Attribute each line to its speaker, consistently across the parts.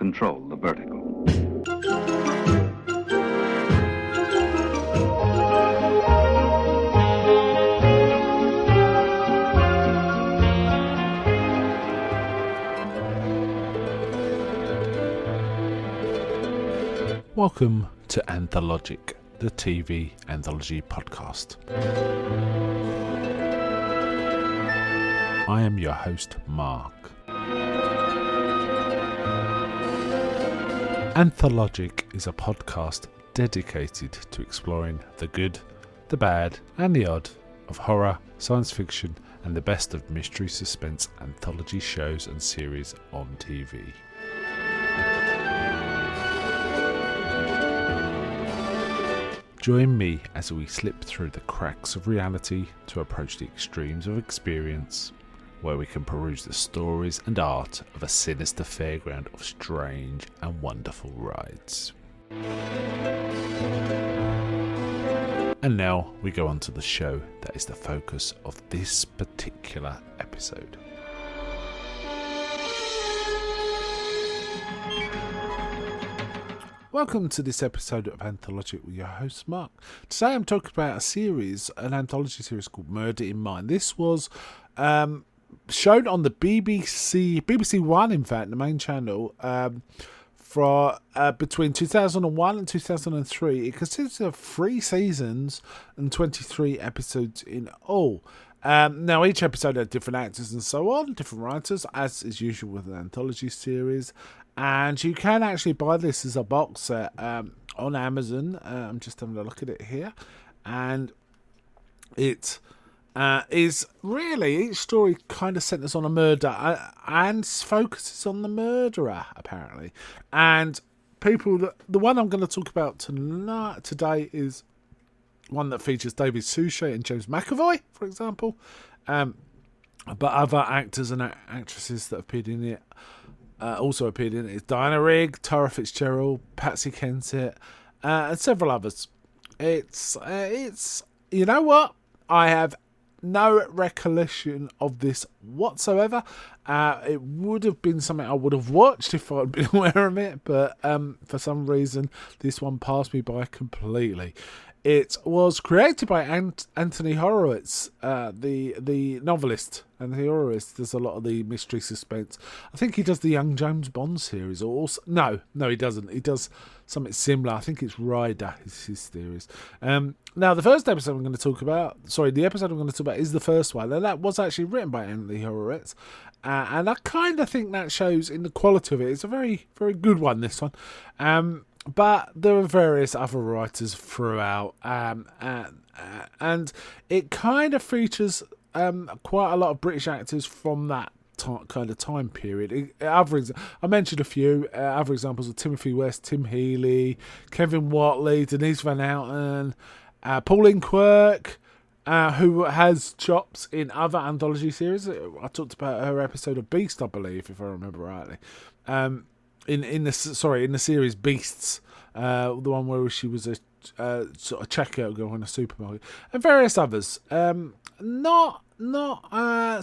Speaker 1: control the vertical.
Speaker 2: Welcome to Anthologic, the TV anthology podcast. I am your host, Mark. Anthologic is a podcast dedicated to exploring the good, the bad, and the odd of horror, science fiction, and the best of mystery suspense anthology shows and series on TV. Join me as we slip through the cracks of reality to approach the extremes of experience, where we can peruse the stories and art of a sinister fairground of strange and wonderful rides. And now we go on to the show that is the focus of this particular episode. Welcome to this episode of Anthologic with your host Mark. Today I'm talking about a series, an anthology series called Murder in Mind. This was shown on the BBC One, in fact, the main channel, for between 2001 and 2003. It consists of 3 seasons and 23 episodes in all. Now each episode had different actors and so on, different writers, as is usual with an anthology series. And you can actually buy this as a box set on Amazon. I'm just having a look at it here. And it is really, each story kind of centers on a murder and focuses on the murderer, apparently. And the one I'm going to talk about today is one that features David Suchet and James McAvoy, for example. But other actors and actresses that appeared in it also appeared in it is Diana Rigg, Tara Fitzgerald, Patsy Kensit, and several others. It's you know what? I have no recollection of this whatsoever. It would have been something I would have watched if I'd been aware of it, but for some reason this one passed me by completely. It was created by Anthony Horowitz, the novelist. Anthony Horowitz does a lot of the mystery suspense. I think he does the Young James Bond series. No, he doesn't. He does something similar. I think it's Ryder is his series. Now, the episode I'm going to talk about is the first one. And that was actually written by Anthony Horowitz. And I kind of think that shows in the quality of it. It's a very, very good one, this one. But there are various other writers throughout, and it kind of features quite a lot of British actors from that kind of time period. I mentioned a few other examples of Timothy West, Tim Healy, Kevin Whatley, Denise Van Outen, Pauline Quirk, who has chops in other anthology series. I talked about her episode of Beast, I believe, if I remember rightly. In the series Beasts, the one where she was a sort of checkout girl in a supermarket, and various others. Not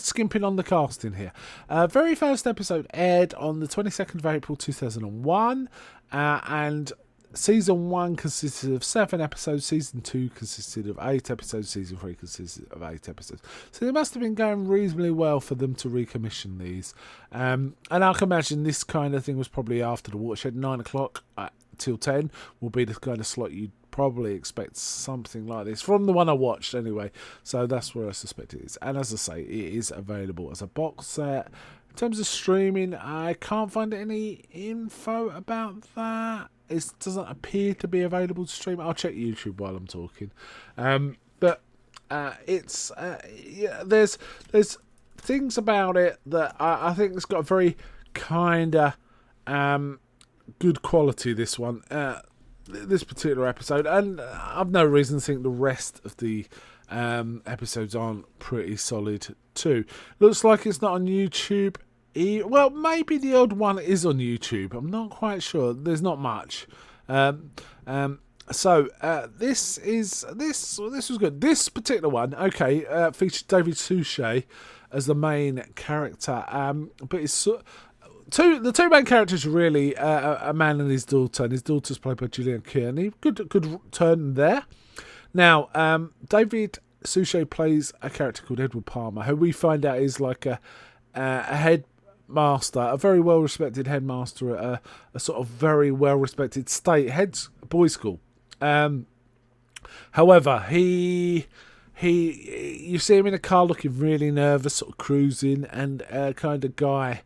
Speaker 2: skimping on the casting here. Very first episode aired on the 22nd of April 2001, and Season 1 consisted of 7 episodes, Season 2 consisted of 8 episodes, Season 3 consisted of 8 episodes. So it must have been going reasonably well for them to recommission these. And I can imagine this kind of thing was probably after the watershed. 9 o'clock till 10 will be the kind of slot you'd probably expect something like this, from the one I watched anyway. So that's where I suspect it is. And as I say, it is available as a box set. In terms of streaming, I can't find any info about that. It doesn't appear to be available to stream. I'll check YouTube while I'm talking. But there's things about it that I think it's got a very kind of good quality, this one, this particular episode. And I've no reason to think the rest of the episodes aren't pretty solid too. Looks like it's not on YouTube. Well, maybe the odd one is on YouTube. I'm not quite sure. There's not much. So this was good. This particular one, featured David Suchet as the main character, but it's the two main characters are really a man and his daughter, and his daughter's played by Gillian Kearney. Good turn there. Now, David Suchet plays a character called Edward Palmer, who we find out is like a headmaster, a very well-respected headmaster at a sort of very well-respected state boys' school. However, you see him in a car looking really nervous, sort of cruising, and a kind of guy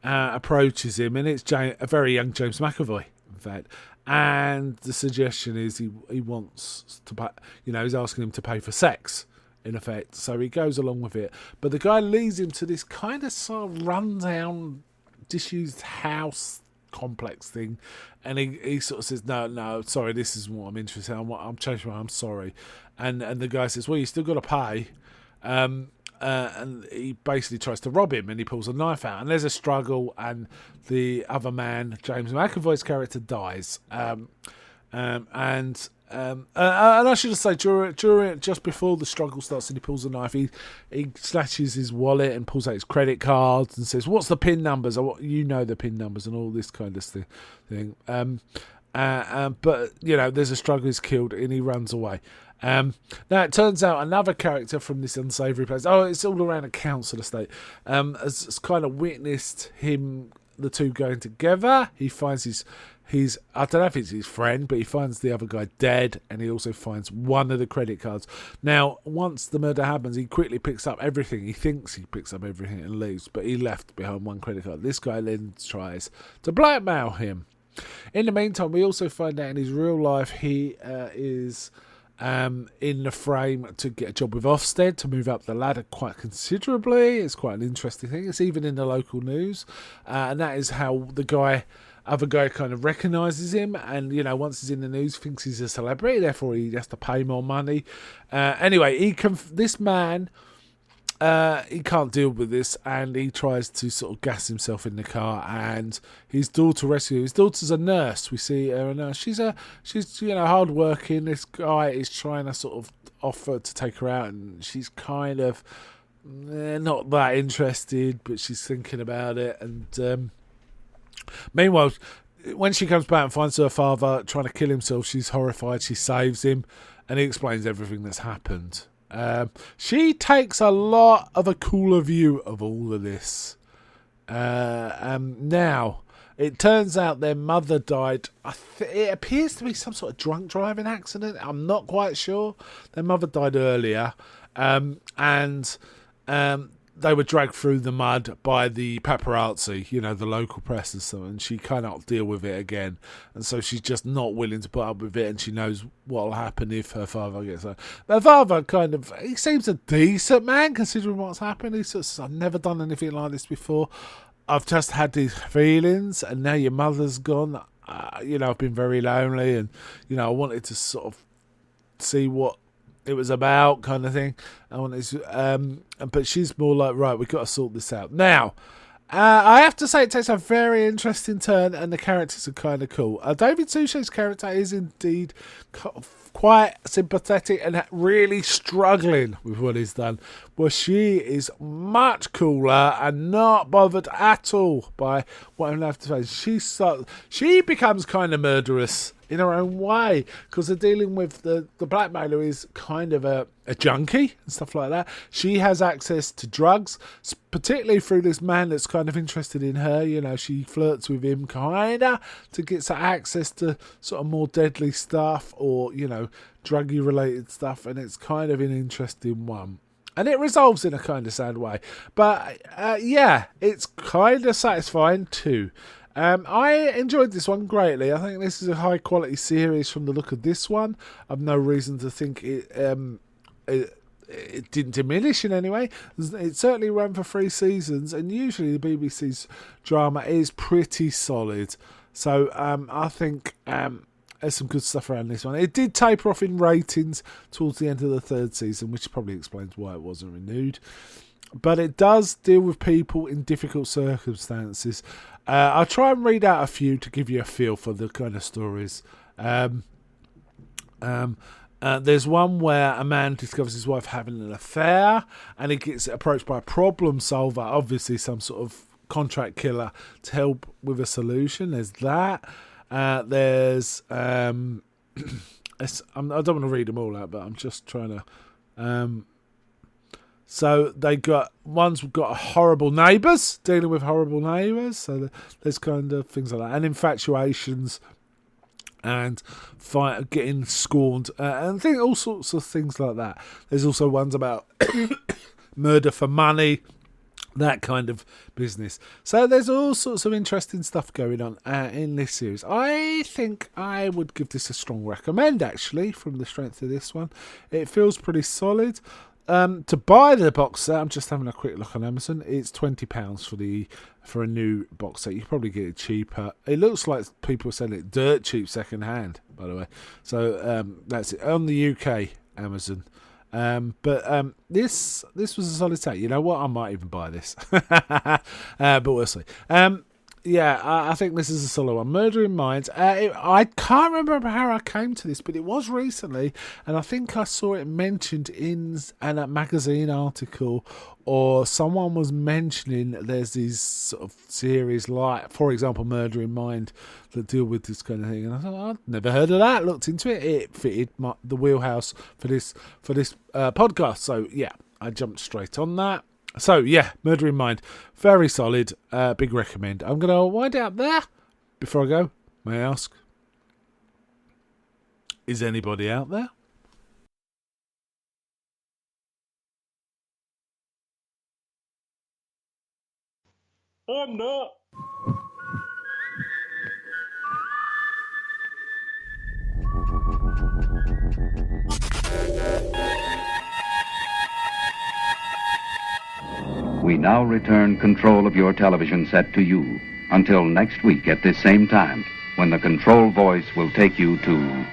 Speaker 2: approaches him, and it's a very young James McAvoy, in fact. And the suggestion is he wants to pay, he's asking him to pay for sex, in effect. So he goes along with it. But the guy leads him to this kind of sort of rundown, disused house complex thing. And he sort of says, no, sorry, this isn't what I'm interested in. I'm changing my mind, I'm sorry. And the guy says, well, you still got to pay. And he basically tries to rob him, and he pulls a knife out, and there's a struggle, and the other man, James McAvoy's character, dies. And I should say, during just before the struggle starts, and he pulls a knife, he snatches his wallet and pulls out his credit cards and says, "What's the PIN numbers? The PIN numbers," and all this kind of thing. But there's a struggle. He's killed, and he runs away. Now it turns out another character from this unsavoury place, it's all around a council estate, has kind of witnessed the two going together. He finds his I don't know if it's his friend, but he finds the other guy dead, and he also finds one of the credit cards. Now, once the murder happens, he quickly picks up everything. He thinks he picks up everything and leaves, but he left behind one credit card. This guy then tries to blackmail him. In the meantime, we also find out in his real life he is in the frame to get a job with Ofsted, to move up the ladder quite considerably. It's quite an interesting thing. It's even in the local news, and that is how the other guy kind of recognises him, and once he's in the news, thinks he's a celebrity, therefore he has to pay more money. Anyway, this man, he can't deal with this, and he tries to sort of gas himself in the car, and his daughter rescues him. His daughter's a nurse. We see her a nurse. She's hard working. This guy is trying to sort of offer to take her out, and she's kind of not that interested, but she's thinking about it. And meanwhile, when she comes back and finds her father trying to kill himself, she's horrified. She saves him, and he explains everything that's happened. She takes a lot of a cooler view of all of this. Now, it turns out their mother died. It appears to be some sort of drunk driving accident. I'm not quite sure. Their mother died earlier, and they were dragged through the mud by the paparazzi, the local press and so on, and she cannot deal with it again. And so she's just not willing to put up with it, and she knows what will happen if her father gets her. Her father he seems a decent man considering what's happened. He says, I've never done anything like this before. I've just had these feelings, and now your mother's gone. I've been very lonely, and, I wanted to sort of see what it was about, kind of thing. But she's more like, right, we've got to sort this out. Now, I have to say it takes a very interesting turn, and the characters are kind of cool. David Suchet's character is indeed quite sympathetic and really struggling with what he's done, where she is much cooler and not bothered at all by what I'm have to say. She becomes kind of murderous in her own way, because they're dealing with the blackmailer is kind of a junkie and stuff like that. She has access to drugs, particularly through this man that's kind of interested in her. She flirts with him kind of to get access to sort of more deadly stuff, or druggy related stuff, and it's kind of an interesting one. And it resolves in a kind of sad way, but it's kind of satisfying too. I enjoyed this one greatly. I think this is a high quality series from the look of this one. I've no reason to think it didn't diminish in any way. It certainly ran for 3 seasons, and usually the BBC's drama is pretty solid. So I think there's some good stuff around this one. It did taper off in ratings towards the end of the 3rd season, which probably explains why it wasn't renewed. But it does deal with people in difficult circumstances. I'll try and read out a few to give you a feel for the kind of stories. There's one where a man discovers his wife having an affair, and he gets approached by a problem solver, obviously some sort of contract killer to help with a solution. There's that. There's I don't want to read them all out, but I'm just trying to. So one's got horrible neighbours, dealing with horrible neighbours. So there's kind of things like that, and infatuations, and getting scorned, and all sorts of things like that. There's also ones about murder for money, that kind of business. So there's all sorts of interesting stuff going on in this series. I think I would give this a strong recommend, actually, from the strength of this one. It feels pretty solid. To buy the box set, I'm just having a quick look on Amazon. It's £20 for a new box set. You can probably get it cheaper. It looks like people are selling it dirt cheap second hand, by the way. So that's it on the UK Amazon. But this was a solid take. You know what? I might even buy this, but we'll see. I think this is a solid one. Murder in Mind. I can't remember how I came to this, but it was recently, and I think I saw it mentioned in a magazine article, or someone was mentioning there's these sort of series like, for example, Murder in Mind, that deal with this kind of thing. And I thought, I'd never heard of that. Looked into it. It fitted the wheelhouse for this podcast. So yeah, I jumped straight on that. So, yeah, Murder in Mind. Very solid. Big recommend. I'm going to wind it up there. Before I go, may I ask, is anybody out there?
Speaker 1: I'm not.
Speaker 3: We now return control of your television set to you until next week at this same time, when the control voice will take you to